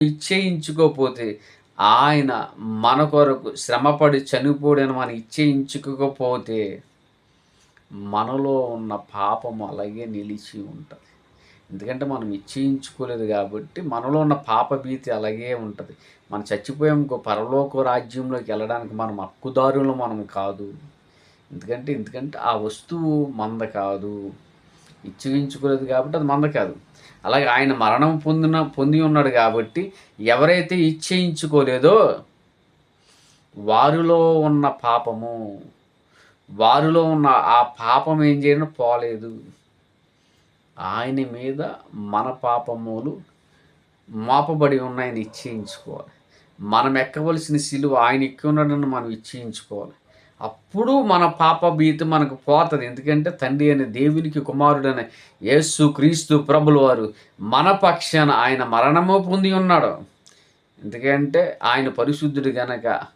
ఇచ్చేయించుకోపోతే ఆయన మన కొరకు శ్రమపడి చనిపోడని మనం ఇచ్చేయించుకోకపోతే మనలో ఉన్న పాపము అలాగే నిలిచి ఉంటుంది. ఎందుకంటే మనం ఇచ్చేయించుకోలేదు కాబట్టి మనలో ఉన్న పాప భీతి అలాగే ఉంటుంది. మనం చచ్చిపోయామనుకో పరలోక రాజ్యంలోకి వెళ్ళడానికి మనం హక్కుదారులు మనం కాదు. ఎందుకంటే ఆ వస్తువు మంద కాదు. ఇచ్చేయించుకోలేదు కాబట్టి అది మంద కాదు. అలాగే ఆయన మరణం పొంది ఉన్నాడు కాబట్టి ఎవరైతే ఇచ్చేయించుకోలేదో వారిలో ఉన్న పాపము, వారిలో ఉన్న ఆ పాపం ఏం చేయడం పోలేదు. ఆయన మీద మన పాపములు మోపబడి ఉన్నాయని ఇచ్చేయించుకోవాలి. మనం ఎక్కవలసిన సిలువ ఆయన ఎక్కి ఉన్నాడని మనం ఇచ్చేయించుకోవాలి. అప్పుడు మన పాప భీతి మనకు పోతుంది. ఎందుకంటే తండ్రి అనే దేవునికి కుమారుడైన యేసు క్రీస్తు ప్రభుల వారు మన పక్షాన ఆయన మరణము పొంది ఉన్నాడు. ఎందుకంటే ఆయన పరిశుద్ధుడు గనక